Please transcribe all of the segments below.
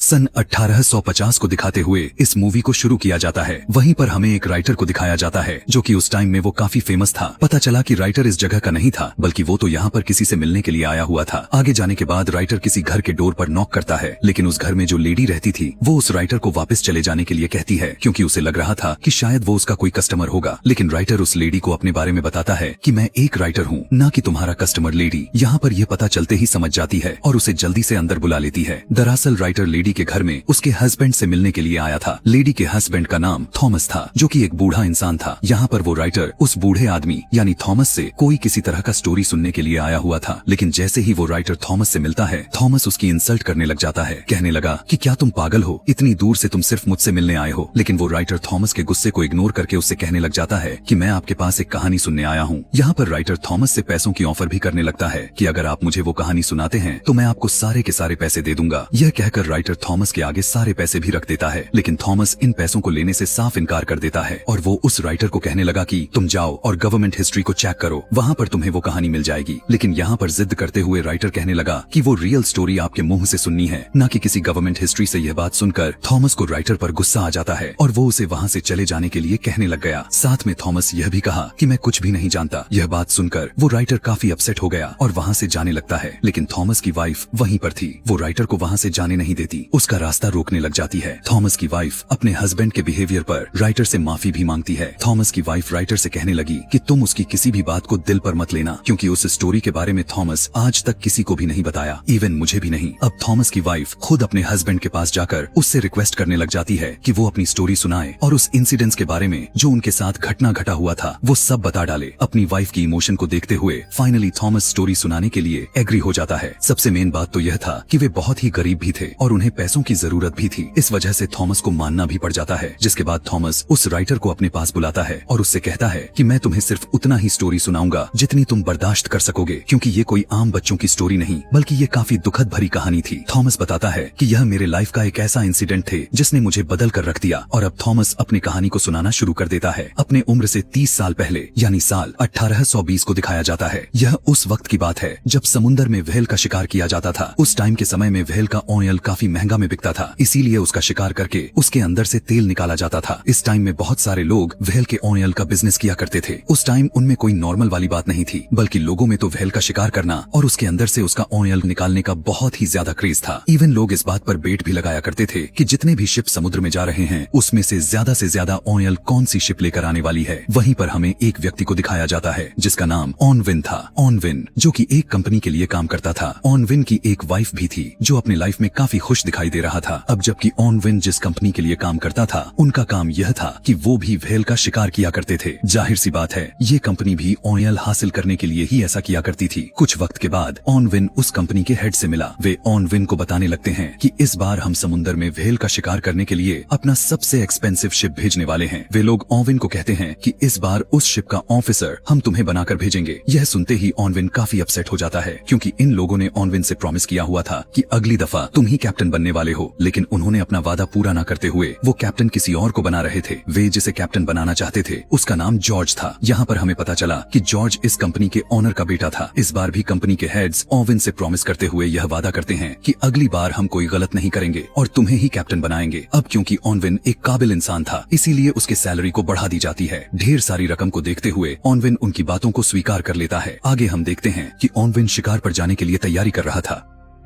सन 1850 को दिखाते हुए इस मूवी को शुरू किया जाता है। वहीं पर हमें एक राइटर को दिखाया जाता है जो कि उस टाइम में वो काफी फेमस था। पता चला कि राइटर इस जगह का नहीं था बल्कि वो तो यहाँ पर किसी से मिलने के लिए आया हुआ था। आगे जाने के बाद राइटर किसी घर के डोर पर नॉक करता है, लेकिन उस घर में जो लेडी रहती थी वो उस राइटर को वापस चले जाने के लिए कहती है, क्योंकि उसे लग रहा था कि शायद वो उसका कोई कस्टमर होगा। लेकिन राइटर उस लेडी को अपने बारे में बताता है कि मैं एक राइटर हूँ, ना कि तुम्हारा कस्टमर। लेडी यहाँ पर यह पता चलते ही समझ जाती है और उसे जल्दी से अंदर बुला लेती है। दरअसल राइटर लेडी के घर में उसके हस्बैंड से मिलने के लिए आया था। लेडी के हस्बैंड का नाम थॉमस था, जो कि एक बूढ़ा इंसान था। यहाँ पर वो राइटर उस बूढ़े आदमी यानी थॉमस से कोई किसी तरह का स्टोरी सुनने के लिए आया हुआ था। लेकिन जैसे ही वो राइटर थॉमस से मिलता है, थॉमस उसकी इंसल्ट करने लग जाता है। कहने लगा कि क्या तुम पागल हो, इतनी दूर से तुम सिर्फ मुझसे मिलने आए हो। लेकिन वो राइटर थॉमस के गुस्से को इग्नोर करके उससे कहने लग जाता है कि मैं आपके पास एक कहानी सुनने आया हूँ। यहाँ पर राइटर थॉमस से पैसों की ऑफर भी करने लगता है कि अगर आप मुझे वो कहानी सुनाते हैं तो मैं आपको सारे के सारे पैसे दे दूंगा। यह कहकर राइटर थॉमस के आगे सारे पैसे भी रख देता है, लेकिन थॉमस इन पैसों को लेने से साफ इनकार कर देता है और वो उस राइटर को कहने लगा कि तुम जाओ और गवर्नमेंट हिस्ट्री को चेक करो, वहाँ पर तुम्हें वो कहानी मिल जाएगी। लेकिन यहाँ पर जिद करते हुए राइटर कहने लगा कि वो रियल स्टोरी आपके मुंह से सुननी है, न कि किसी गवर्नमेंट हिस्ट्री से। यह बात सुनकर थॉमस को राइटर पर गुस्सा आ जाता है और वो उसे वहाँ से चले जाने के लिए कहने लग गया। साथ में थॉमस यह भी कहा कि मैं कुछ भी नहीं जानता। यह बात सुनकर वो राइटर काफी अपसेट हो गया और वहाँ से जाने लगता है। लेकिन थॉमस की वाइफ वहीं पर थी। वो राइटर को वहाँ से जाने नहीं देती, उसका रास्ता रोकने लग जाती है। थॉमस की वाइफ अपने हस्बैंड के बिहेवियर पर राइटर से माफी भी मांगती है। थॉमस की वाइफ राइटर से कहने लगी कि तुम उसकी किसी भी बात को दिल पर मत लेना, क्योंकि उस स्टोरी के बारे में थॉमस आज तक किसी को भी नहीं बताया, इवन मुझे भी नहीं। अब थॉमस की वाइफ खुद अपने हस्बैंड के पास जाकर उससे रिक्वेस्ट करने लग जाती है कि वो अपनी स्टोरी सुनाए और उस इंसिडेंट्स के बारे में जो उनके साथ घटना घटा हुआ था वो सब बता डाले। अपनी वाइफ की इमोशन को देखते हुए फाइनली थॉमस स्टोरी सुनाने के लिए एग्री हो जाता है। सबसे मेन बात तो यह था कि वे बहुत ही गरीब भी थे और उन्हें पैसों की जरूरत भी थी। इस वजह से थॉमस को मानना भी पड़ जाता है। जिसके बाद थॉमस उस राइटर को अपने पास बुलाता है और उससे कहता है कि मैं तुम्हें सिर्फ उतना ही स्टोरी सुनाऊंगा जितनी तुम बर्दाश्त कर सकोगे, क्योंकि ये कोई आम बच्चों की स्टोरी नहीं बल्कि ये काफी दुखद भरी कहानी थी। थॉमस बताता है कि यह मेरे लाइफ का एक ऐसा इंसिडेंट थे जिसने मुझे बदल कर रख दिया। और अब थॉमस अपनी कहानी को सुनाना शुरू कर देता है। अपने उम्र से 30 साल पहले यानी साल 1820 को दिखाया जाता है। यह उस वक्त की बात है जब समुद्र में व्हेल का शिकार किया जाता था। उस टाइम के समय में व्हेल का ऑयल काफी महंगा में बिकता था, इसीलिए उसका शिकार करके उसके अंदर से तेल निकाला जाता था। इस टाइम में बहुत सारे लोग व्हेल के ऑयल का बिजनेस किया करते थे। उस टाइम उनमें कोई नॉर्मल वाली बात नहीं थी, बल्कि लोगों में तो व्हेल का शिकार करना और उसके अंदर से उसका ऑयल निकालने का बहुत ही ज्यादा क्रेज था। इवन लोग इस बात पर बेट भी लगाया करते थे कि जितने भी शिप समुद्र में जा रहे हैं उसमें से ज्यादा ऑयल कौन सी शिप लेकर आने वाली है। वहीं पर हमें एक व्यक्ति को दिखाया जाता है जिसका नाम ऑनविन था। ऑनविन जो कि एक कंपनी के लिए काम करता था। ऑनविन की एक वाइफ भी थी जो अपनी लाइफ में काफी खुश दिखाई दे रहा था। अब जबकि ऑनविन जिस कंपनी के लिए काम करता था उनका काम यह था कि वो भी व्हेल का शिकार किया करते थे। जाहिर सी बात है ये कंपनी भी ऑयल हासिल करने के लिए ही ऐसा किया करती थी। कुछ वक्त के बाद ऑनविन उस कंपनी के हेड से मिला। वे ऑनविन को बताने लगते हैं कि इस बार हम समुद्र में व्हेल का शिकार करने के लिए अपना सबसे एक्सपेंसिव शिप भेजने वाले हैं। वे लोग ऑनविन को कहते हैं कि इस बार उस शिप का ऑफिसर हम तुम्हें बनाकर भेजेंगे। यह सुनते ही ऑनविन काफी अपसेट हो जाता है, क्योंकि इन लोगों ने ऑनविन से प्रॉमिस किया हुआ था कि अगली दफा तुम ही कैप्टन बनने वाले हो। लेकिन उन्होंने अपना वादा पूरा न करते हुए वो कैप्टन किसी और को बना रहे थे। वे जिसे कैप्टन बनाना चाहते थे उसका नाम जॉर्ज था। यहाँ पर हमें पता चला कि जॉर्ज इस कंपनी के ओनर का बेटा था। इस बार भी कंपनी के हेड्स ऑनविन से प्रॉमिस करते हुए यह वादा करते हैं कि अगली बार हम कोई गलत नहीं करेंगे और तुम्हें ही कैप्टन बनाएंगे। अब क्योंकि ऑनविन एक काबिल इंसान था इसीलिए उसके सैलरी को बढ़ा दी जाती है। ढेर सारी रकम को देखते हुए ऑनविन उनकी बातों को स्वीकार कर लेता है। आगे हम देखते हैं कि ऑनविन शिकार पर जाने के लिए तैयारी कर रहा था।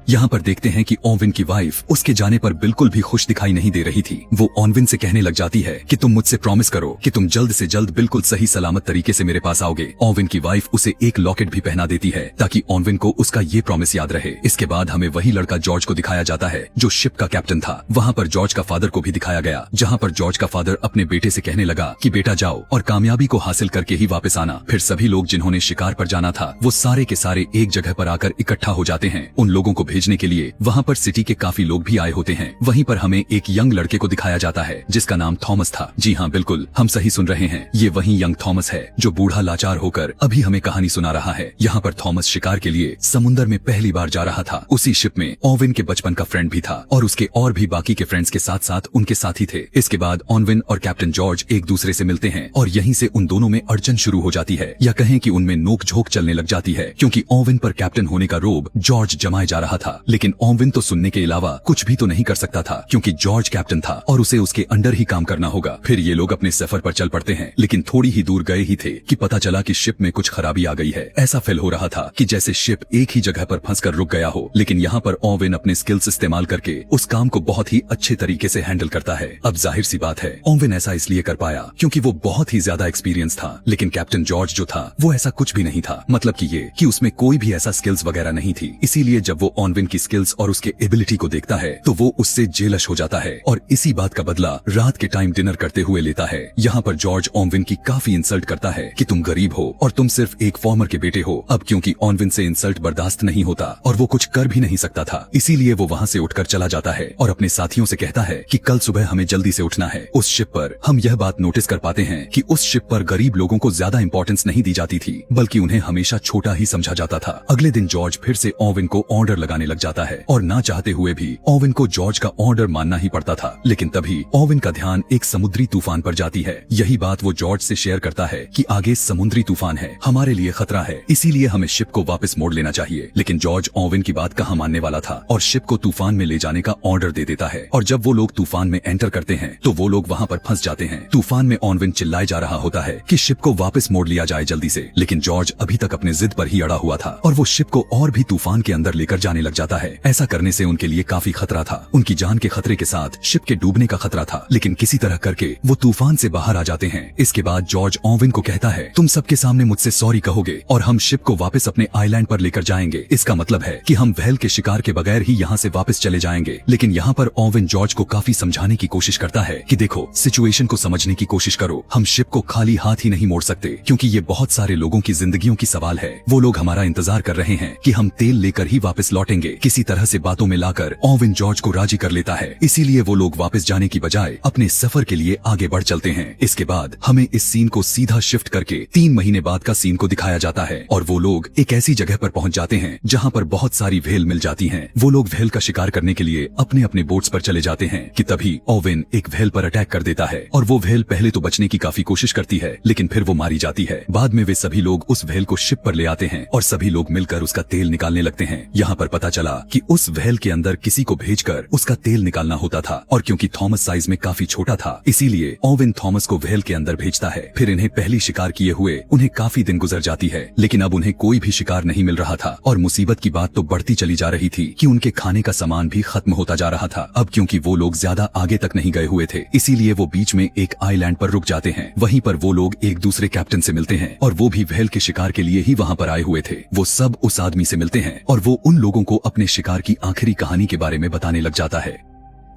यहाँ पर देखते हैं कि ऑनविन की वाइफ उसके जाने पर बिल्कुल भी खुश दिखाई नहीं दे रही थी। वो ऑनविन से कहने लग जाती है कि तुम मुझसे प्रॉमिस करो कि तुम जल्द से जल्द बिल्कुल सही सलामत तरीके से मेरे पास आओगे। ऑनविन की वाइफ उसे एक लॉकेट भी पहना देती है ताकि ऑनविन को उसका ये प्रॉमिस याद रहे। इसके बाद हमें वही लड़का जॉर्ज को दिखाया जाता है जो शिप का कैप्टन था। वहाँ पर जॉर्ज का फादर को भी दिखाया गया, जहाँ पर जॉर्ज का फादर अपने बेटे से कहने लगा कि बेटा जाओ और कामयाबी को हासिल करके ही वापस आना। फिर सभी लोग जिन्होंने शिकार पर जाना था वो सारे के सारे एक जगह पर आकर इकट्ठा हो जाते हैं। उन लोगों को भेजने के लिए वहाँ पर सिटी के काफी लोग भी आए होते हैं। वहीं पर हमें एक यंग लड़के को दिखाया जाता है जिसका नाम थॉमस था। जी हाँ, बिल्कुल हम सही सुन रहे हैं, ये वही यंग थॉमस है जो बूढ़ा लाचार होकर अभी हमें कहानी सुना रहा है। यहाँ पर थॉमस शिकार के लिए समुद्र में पहली बार जा रहा था। उसी शिप में ऑनविन के बचपन का फ्रेंड भी था और उसके और भी बाकी के फ्रेंड्स के साथ साथ उनके साथी थे। इसके बाद ऑनविन और कैप्टन जॉर्ज एक दूसरे से मिलते हैं और यहीं से उन दोनों में अड़चन शुरू हो जाती है, या कहें कि उनमें नोक झोंक चलने लग जाती है, क्योंकि ऑनविन पर कैप्टन होने का रोब जॉर्ज जमाए जा रहा था, लेकिन ओवेन तो सुनने के अलावा कुछ भी तो नहीं कर सकता था क्योंकि जॉर्ज कैप्टन था और उसे उसके अंडर ही काम करना होगा। फिर ये लोग अपने सफर पर चल पड़ते हैं, लेकिन थोड़ी ही दूर गए ही थे कि पता चला कि शिप में कुछ खराबी आ गई है। ऐसा फील हो रहा था कि जैसे शिप एक ही जगह पर फंसकर रुक गया हो, लेकिन यहाँ पर ओवेन अपने स्किल्स इस्तेमाल करके उस काम को बहुत ही अच्छे तरीके से हैंडल करता है। अब जाहिर सी बात है ओवेन ऐसा इसलिए कर पाया क्योंकि वो बहुत ही ज्यादा एक्सपीरियंस था, लेकिन कैप्टन जॉर्ज जो था वो ऐसा कुछ भी नहीं था। मतलब कि ये कि उसमें कोई भी ऐसा स्किल्स वगैरह नहीं थी। इसीलिए जब वो ओवेन की स्किल्स और उसके एबिलिटी को देखता है तो वो उससे जेलस हो जाता है और इसी बात का बदला रात के टाइम डिनर करते हुए लेता है। यहाँ पर जॉर्ज ओवेन की काफी इंसल्ट करता है कि तुम गरीब हो और तुम सिर्फ एक फार्मर के बेटे हो। अब क्योंकि ओवेन से इंसल्ट बर्दाश्त नहीं होता और वो कुछ कर भी नहीं सकता था, इसीलिए वो वहाँ से उठकर चला जाता है और अपने साथियों से कहता है कि कल सुबह हमें जल्दी से उठना है। उस शिप पर हम यह बात नोटिस कर पाते हैं कि उस शिप पर गरीब लोगों को ज्यादा इंपॉर्टेंस नहीं दी जाती थी, बल्कि उन्हें हमेशा छोटा ही समझा जाता था। अगले दिन जॉर्ज फिर से ओवेन को ऑर्डर लगाने लग जाता है और ना चाहते हुए भी ओवेन को जॉर्ज का ऑर्डर मानना ही पड़ता था। लेकिन तभी ओवेन का ध्यान एक समुद्री तूफान पर जाती है। यही बात वो जॉर्ज से शेयर करता है कि आगे समुद्री तूफान है, हमारे लिए खतरा है, इसीलिए हमें शिप को वापस मोड़ लेना चाहिए। लेकिन जॉर्ज ओवेन की बात कहाँ मानने वाला था और शिप को तूफान में ले जाने का ऑर्डर दे देता है। और जब वो लोग तूफान में एंटर करते हैं तो वो लोग वहाँ पर फंस जाते हैं। तूफान में ओवेन चिल्लाए जा रहा होता है कि शिप को वापस मोड़ लिया जाए जल्दी से, लेकिन जॉर्ज अभी तक अपने जिद पर ही अड़ा हुआ था और वो शिप को और भी तूफान के अंदर लेकर जाने लग जाता है। ऐसा करने से उनके लिए काफी खतरा था, उनकी जान के खतरे के साथ शिप के डूबने का खतरा था, लेकिन किसी तरह करके वो तूफान से बाहर आ जाते हैं। इसके बाद जॉर्ज ओवेन को कहता है तुम सबके सामने मुझसे सॉरी कहोगे और हम शिप को वापस अपने आइलैंड पर लेकर जाएंगे। इसका मतलब है कि हम व्हेल के शिकार के बगैर ही यहाँ से वापस चले जाएंगे। लेकिन यहाँ पर ओवेन जॉर्ज को काफी समझाने की कोशिश करता है कि देखो, सिचुएशन को समझने की कोशिश करो, हम शिप को खाली हाथ ही नहीं मोड़ सकते क्योंकि ये बहुत सारे लोगों की जिंदगियों की सवाल है। वो लोग हमारा इंतजार कर रहे हैं कि हम तेल लेकर ही वापस लौटेंगे। किसी तरह से बातों में लाकर ओवेन जॉर्ज को राजी कर लेता है, इसीलिए वो लोग वापस जाने की बजाय अपने सफर के लिए आगे बढ़ चलते हैं। इसके बाद हमें इस सीन को सीधा शिफ्ट करके 3 महीने बाद का सीन को दिखाया जाता है और वो लोग एक ऐसी जगह पर पहुंच जाते हैं जहां पर बहुत सारी व्हेल मिल जाती हैं। वो लोग व्हेल का शिकार करने के लिए अपने अपने बोट्स पर चले जाते हैं कि तभी ओवेन एक व्हेल पर अटैक कर देता है और वो व्हेल पहले तो बचने की काफी कोशिश करती है, लेकिन फिर वो मारी जाती है। बाद में वे सभी लोग उस व्हेल को शिप पर ले आते हैं और सभी लोग मिलकर उसका तेल निकालने लगते हैं। यहाँ पर पता चला कि उस व्हेल के अंदर किसी को भेजकर उसका तेल निकालना होता था और क्योंकि थॉमस साइज में काफी छोटा था, इसीलिए ओवेन थॉमस को व्हेल के अंदर भेजता है। फिर इन्हें पहली शिकार किए हुए उन्हें काफी दिन गुजर जाती है, लेकिन अब उन्हें कोई भी शिकार नहीं मिल रहा था और मुसीबत की बात तो बढ़ती चली जा रही थी कि उनके खाने का सामान भी खत्म होता जा रहा था। अब क्योंकि वो लोग ज्यादा आगे तक नहीं गए हुए थे, इसीलिए वो बीच में एक आइलैंड पर रुक जाते हैं। वहीं पर वो लोग एक दूसरे कैप्टन से मिलते हैं और वो भी व्हेल के शिकार के लिए ही वहाँ पर आए हुए थे। वो सब उस आदमी से मिलते हैं और वो उन लोगों को अपने शिकार की आखिरी कहानी के बारे में बताने लग जाता है।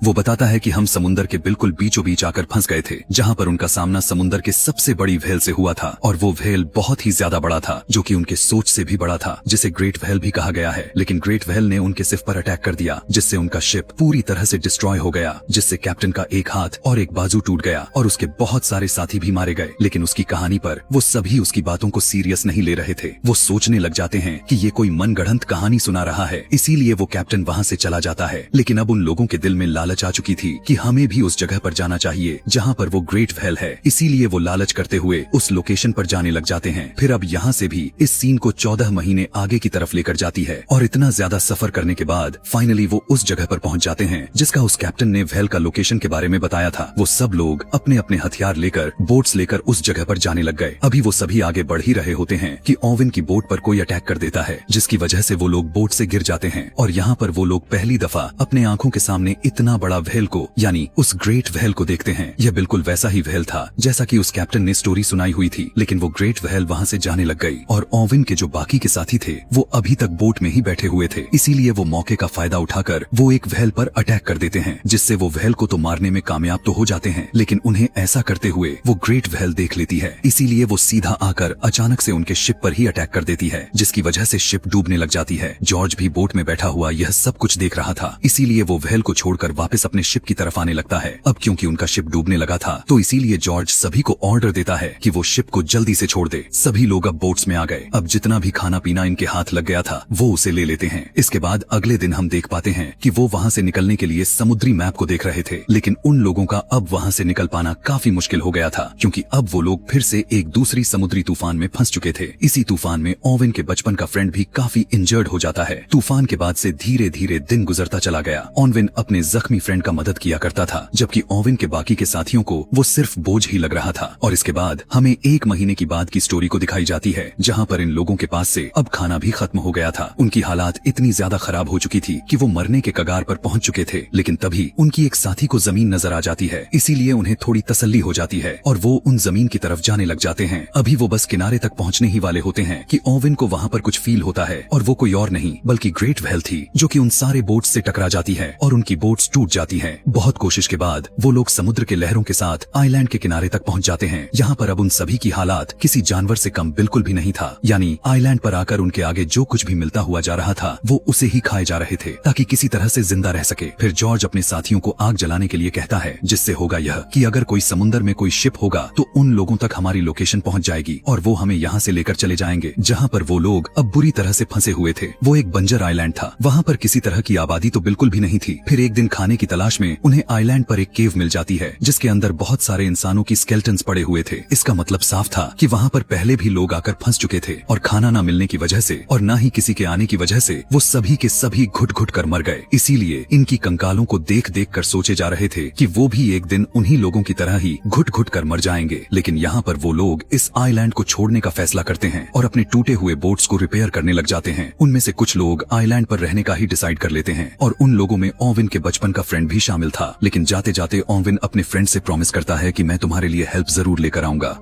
वो बताता है कि हम समुंदर के बिल्कुल बीचों बीच आकर फंस गए थे, जहां पर उनका सामना समुंदर के सबसे बड़ी व्हेल से हुआ था और वो व्हेल बहुत ही ज्यादा बड़ा था, जो कि उनके सोच से भी बड़ा था, जिसे ग्रेट व्हेल भी कहा गया है। लेकिन ग्रेट व्हेल ने उनके सिर पर अटैक कर दिया, जिससे उनका शिप पूरी तरह से डिस्ट्रॉय हो गया, जिससे कैप्टन का एक हाथ और एक बाजू टूट गया और उसके बहुत सारे साथी भी मारे गए। लेकिन उसकी कहानी पर वो सभी उसकी बातों को सीरियस नहीं ले रहे थे। वो सोचने लग जाते हैं कि ये कोई मनगढ़ंत कहानी सुना रहा है, इसीलिए वो कैप्टन वहाँ से चला जाता है। लेकिन अब उन लोगों के दिल में लालच आ चुकी थी कि हमें भी उस जगह पर जाना चाहिए जहां पर वो ग्रेट व्हेल है, इसीलिए वो लालच करते हुए उस लोकेशन पर जाने लग जाते हैं। फिर अब यहाँ से भी इस सीन को 14 महीने आगे की तरफ लेकर जाती है और इतना ज्यादा सफर करने के बाद फाइनली वो उस जगह पर पहुंच जाते हैं जिसका उस कैप्टन ने व्हेल का लोकेशन के बारे में बताया था। वो सब लोग अपने अपने हथियार लेकर बोट्स लेकर उस जगह पर जाने लग गए। अभी वो सभी आगे बढ़ ही रहे होते हैं कि ओवेन की बोट पर कोई अटैक कर देता है, जिसकी वजह से वो लोग बोट से गिर जाते हैं और यहाँ पर वो लोग पहली दफा अपने आंखों के सामने इतना बड़ा व्हेल को यानी उस ग्रेट व्हेल को देखते हैं। यह बिल्कुल वैसा ही व्हेल था जैसा कि उस कैप्टन ने स्टोरी सुनाई हुई थी, लेकिन वो ग्रेट व्हेल वहाँ से जाने लग गई और ओवेन के जो बाकी के साथी थे वो अभी तक बोट में ही बैठे हुए थे। इसीलिए वो मौके का फायदा उठाकर वो एक व्हेल पर अटैक कर देते हैं, जिससे वो व्हेल को तो मारने में कामयाब तो हो जाते हैं, लेकिन उन्हें ऐसा करते हुए वो ग्रेट व्हेल देख लेती है। इसीलिए वो सीधा आकर अचानक से उनके शिप पर ही अटैक कर देती है, जिसकी वजह से शिप डूबने लग जाती है। जॉर्ज भी बोट में बैठा हुआ यह सब कुछ देख रहा था, इसीलिए वो व्हेल को छोड़कर वापस अपने शिप की तरफ आने लगता है। अब क्योंकि उनका शिप डूबने लगा था तो इसीलिए जॉर्ज सभी को ऑर्डर देता है कि वो शिप को जल्दी से छोड़ दे। सभी लोग अब बोट्स में आ गए। अब जितना भी खाना पीना इनके हाथ लग गया था वो उसे ले लेते हैं। इसके बाद अगले दिन हम देख पाते हैं कि वो वहाँ से निकलने के लिए समुद्री मैप को देख रहे थे, लेकिन उन लोगों का अब वहाँ से निकल पाना काफी मुश्किल हो गया था क्योंकि अब वो लोग फिर से एक दूसरी समुद्री तूफान में फंस चुके थे। इसी तूफान में ओवेन के बचपन का फ्रेंड भी काफी इंजर्ड हो जाता है। तूफान के बाद से धीरे धीरे दिन गुजरता चला गया। ओवेन अपने जख्मी फ्रेंड का मदद किया करता था, जबकि ओवेन के बाकी के साथियों को वो सिर्फ बोझ ही लग रहा था। और इसके बाद हमें 1 महीने की बाद की स्टोरी को दिखाई जाती है, जहाँ पर इन लोगों के पास से अब खाना भी खत्म हो गया था। उनकी हालात इतनी ज्यादा खराब हो चुकी थी कि वो मरने के कगार पर पहुंच चुके थे, लेकिन तभी उनकी एक साथी को जमीन नजर आ जाती है। इसीलिए उन्हें थोड़ी तसल्ली हो जाती है और वो उन जमीन की तरफ जाने लग जाते हैं। अभी वो बस किनारे तक पहुंचने ही वाले होते हैं कि ओवेन को वहाँ पर कुछ फील होता है, और वो कोई और नहीं बल्कि ग्रेट व्हेल थी, जो कि उन सारे बोट्स से टकरा जाती है और उनकी बोट्स टूट जाती हैं। बहुत कोशिश के बाद वो लोग समुद्र के लहरों के साथ आइलैंड के किनारे तक पहुंच जाते हैं। यहाँ पर अब उन सभी की हालात किसी जानवर से कम बिल्कुल भी नहीं था। यानी आइलैंड पर आकर उनके आगे जो कुछ भी मिलता हुआ जा रहा था वो उसे ही खाए जा रहे थे ताकि किसी तरह से जिंदा रह सके। फिर जॉर्ज अपने साथियों को आग जलाने के लिए कहता है, जिससे होगा यह कि अगर कोई समुद्र में कोई शिप होगा तो उन लोगों तक हमारी लोकेशन पहुंच जाएगी और वो हमें यहाँ से लेकर चले जाएंगे जहाँ पर वो लोग अब बुरी तरह से फंसे हुए थे। वो एक बंजर आइलैंड था, वहाँ पर किसी तरह की आबादी तो बिल्कुल भी नहीं थी। फिर एक दिन खाने की तलाश में उन्हें आइलैंड पर एक केव मिल जाती है जिसके अंदर बहुत सारे इंसानों की स्केलेटन्स पड़े हुए थे। इसका मतलब साफ था कि वहाँ पर पहले भी लोग आकर फंस चुके थे और खाना न मिलने की वजह से और न ही किसी के आने की वजह से वो सभी के सभी घुट घुट कर मर गए। इसीलिए इनकी कंकालों को देख देख कर सोचे जा रहे थे कि वो भी एक दिन उन्हीं लोगों की तरह ही घुट घुट कर मर जाएंगे। लेकिन यहाँ पर वो लोग इस आइलैंड को छोड़ने का फैसला करते हैं और अपने टूटे हुए बोट्स को रिपेयर करने लग जाते हैं। उनमें से कुछ लोग आइलैंड पर रहने का ही डिसाइड कर लेते हैं और उन लोगों में ओवेन के बचपन का फ्रेंड भी शामिल था। लेकिन जाते जाते ओवेन अपने फ्रेंड से प्रॉमिस करता है कि मैं तुम्हारे लिए हेल्प जरूर लेकर आऊंगा।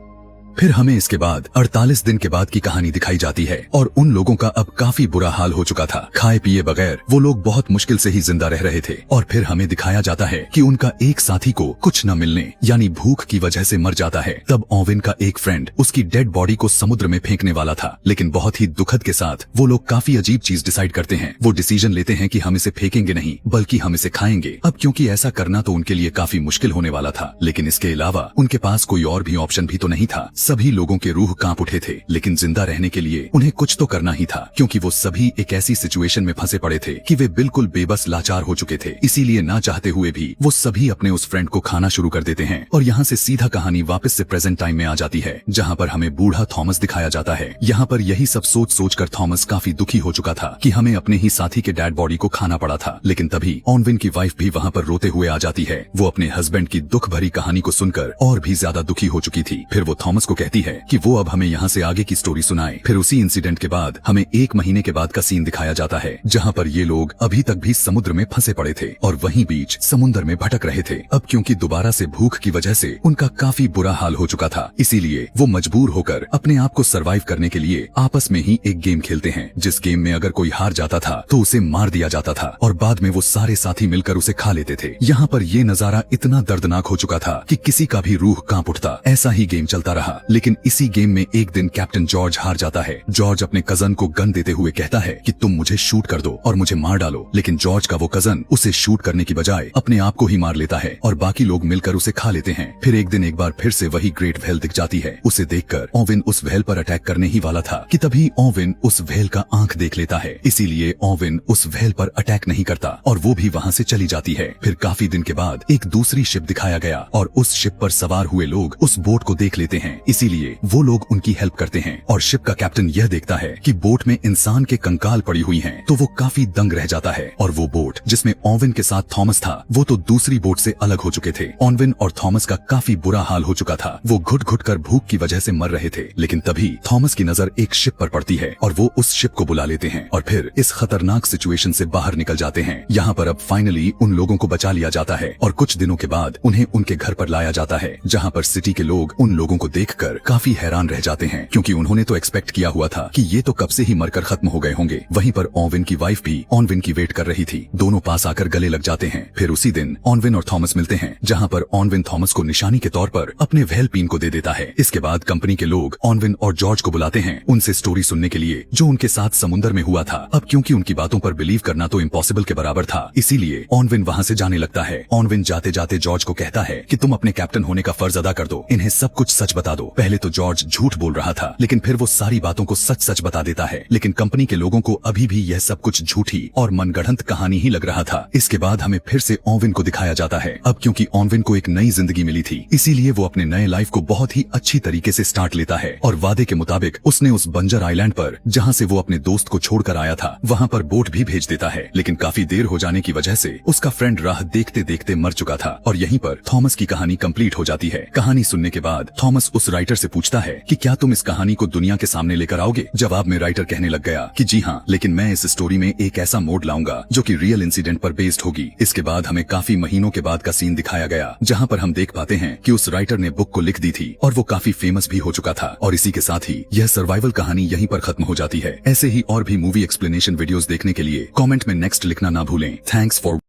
फिर हमें इसके बाद 48 दिन के बाद की कहानी दिखाई जाती है और उन लोगों का अब काफी बुरा हाल हो चुका था। खाए पिए बगैर वो लोग बहुत मुश्किल से ही जिंदा रह रहे थे। और फिर हमें दिखाया जाता है कि उनका एक साथी को कुछ न मिलने यानी भूख की वजह से मर जाता है। तब ओवेन का एक फ्रेंड उसकी डेड बॉडी को समुद्र में फेंकने वाला था, लेकिन बहुत ही दुखद के साथ वो लोग काफी अजीब चीज डिसाइड करते हैं। वो डिसीजन लेते हैं कि हम इसे फेंकेंगे नहीं बल्कि हम इसे खाएंगे। अब क्योंकि ऐसा करना तो उनके लिए काफी मुश्किल होने वाला था, लेकिन इसके अलावा उनके पास कोई और भी ऑप्शन भी तो नहीं था। सभी लोगों के रूह कांप उठे थे, लेकिन जिंदा रहने के लिए उन्हें कुछ तो करना ही था, क्योंकि वो सभी एक ऐसी सिचुएशन में फंसे पड़े थे कि वे बिल्कुल बेबस लाचार हो चुके थे। इसीलिए ना चाहते हुए भी वो सभी अपने उस फ्रेंड को खाना शुरू कर देते हैं। और यहाँ से सीधा कहानी वापस से प्रेजेंट टाइम में आ जाती है, जहाँ पर हमें बूढ़ा थॉमस दिखाया जाता है। यहाँ पर यही सब सोच सोच कर थॉमस काफी दुखी हो चुका था कि हमें अपने ही साथी के डेड बॉडी को खाना पड़ा था। लेकिन तभी ओवेन की वाइफ भी वहाँ पर रोते हुए आ जाती है। वो अपने हस्बैंड की दुख भरी कहानी को सुनकर और भी ज्यादा दुखी हो चुकी थी। फिर वो थॉमस को कहती है कि वो अब हमें यहाँ से आगे की स्टोरी सुनाए। फिर उसी इंसिडेंट के बाद हमें 1 महीने के बाद का सीन दिखाया जाता है, जहाँ पर ये लोग अभी तक भी समुद्र में फंसे पड़े थे और वहीं बीच समुद्र में भटक रहे थे। अब क्योंकि दोबारा से भूख की वजह से उनका काफी बुरा हाल हो चुका था, इसीलिए वो मजबूर होकर अपने आप को सर्वाइव करने के लिए आपस में ही एक गेम खेलते हैं, जिस गेम में अगर कोई हार जाता था तो उसे मार दिया जाता था और बाद में वो सारे साथी मिलकर उसे खा लेते थे। यहाँ पर ये नजारा इतना दर्दनाक हो चुका था कि किसी का भी रूह कांप उठता। ऐसा ही गेम चलता रहा, लेकिन इसी गेम में एक दिन कैप्टन जॉर्ज हार जाता है। जॉर्ज अपने कजन को गन देते हुए कहता है कि तुम मुझे शूट कर दो और मुझे मार डालो, लेकिन जॉर्ज का वो कजन उसे शूट करने की बजाय अपने आप को ही मार लेता है और बाकी लोग मिलकर उसे खा लेते हैं। फिर एक दिन एक बार फिर से वही ग्रेट व्हेल दिख जाती है। उसे देखकर ओवेन उस व्हेल पर अटैक करने ही वाला था कि तभी ओवेन उस व्हेल का आंख देख लेता है। इसीलिए ओवेन उस व्हेल पर अटैक नहीं करता और वो भी वहाँ से चली जाती है। फिर काफी दिन के बाद एक दूसरी शिप दिखाया गया और उस शिप पर सवार हुए लोग उस बोट को देख लेते हैं, इसीलिए वो लोग उनकी हेल्प करते हैं। और शिप का कैप्टन यह देखता है कि बोट में इंसान के कंकाल पड़ी हुई हैं, तो वो काफी दंग रह जाता है। और वो बोट जिसमें ओवेन के साथ थॉमस था, वो तो दूसरी बोट से अलग हो चुके थे। ओवेन और थॉमस का काफी बुरा हाल हो चुका था। वो घुट घुट कर भूख की वजह से मर रहे थे। लेकिन तभी थॉमस की नजर एक शिप पर पड़ती है और वो उस शिप को बुला लेते हैं और फिर इस खतरनाक सिचुएशन से बाहर निकल जाते हैं। यहाँ पर अब फाइनली उन लोगों को बचा लिया जाता है और कुछ दिनों के बाद उन्हें उनके घर पर लाया जाता है, जहाँ पर सिटी के लोग उन लोगों को देख देखकर काफी हैरान रह जाते हैं, क्योंकि उन्होंने तो एक्सपेक्ट किया हुआ था कि ये तो कब से ही मरकर खत्म हो गए होंगे। वहीं पर ऑनविन की वाइफ भी ऑनविन की वेट कर रही थी। दोनों पास आकर गले लग जाते हैं। फिर उसी दिन ऑनविन और थॉमस मिलते हैं, जहाँ पर ऑनविन थॉमस को निशानी के तौर पर अपने वेलपीन को दे देता है। इसके बाद कंपनी के लोग ऑनविन और जॉर्ज को बुलाते हैं उनसे स्टोरी सुनने के लिए, जो उनके साथ समुद्र में हुआ था। अब क्योंकि उनकी बातों पर बिलीव करना तो इम्पॉसिबल के बराबर था, इसीलिए ऑनविन वहाँ से जाने लगता है। ऑनविन जाते जाते जॉर्ज को कहता है कि तुम अपने कैप्टन होने का फर्ज अदा कर दो, इन्हें सब कुछ सच बता दो। पहले तो जॉर्ज झूठ बोल रहा था, लेकिन फिर वो सारी बातों को सच सच बता देता है। लेकिन कंपनी के लोगों को अभी भी यह सब कुछ झूठी और मनगढ़ंत कहानी ही लग रहा था। इसके बाद हमें फिर से ऑनविन को दिखाया जाता है। अब क्योंकि ऑनविन को एक नई जिंदगी मिली थी, इसीलिए वो अपने नए लाइफ को बहुत ही अच्छी तरीके से स्टार्ट लेता है। और वादे के मुताबिक उसने उस बंजर आइलैंड पर, जहाँ से वो अपने दोस्त को छोड़कर आया था, वहाँ पर बोट भी भेज देता है। लेकिन काफी देर हो जाने की वजह से उसका फ्रेंड राह देखते देखते मर चुका था। और यहीं पर थॉमस की कहानी कंप्लीट हो जाती है। कहानी सुनने के बाद थॉमस उस राइटर से पूछता है कि क्या तुम इस कहानी को दुनिया के सामने लेकर आओगे? जवाब में राइटर कहने लग गया कि जी हाँ, लेकिन मैं इस स्टोरी में एक ऐसा मोड लाऊंगा जो कि रियल इंसिडेंट पर बेस्ड होगी। इसके बाद हमें काफी महीनों के बाद का सीन दिखाया गया, जहाँ पर हम देख पाते हैं कि उस राइटर ने बुक को लिख दी थी और वो काफी फेमस भी हो चुका था। और इसी के साथ ही यह सर्वाइवल कहानी यहीं पर खत्म हो जाती है। ऐसे ही और भी मूवी एक्सप्लेनेशन वीडियोस देखने के लिए कमेंट में नेक्स्ट लिखना ना भूलें। Thanks for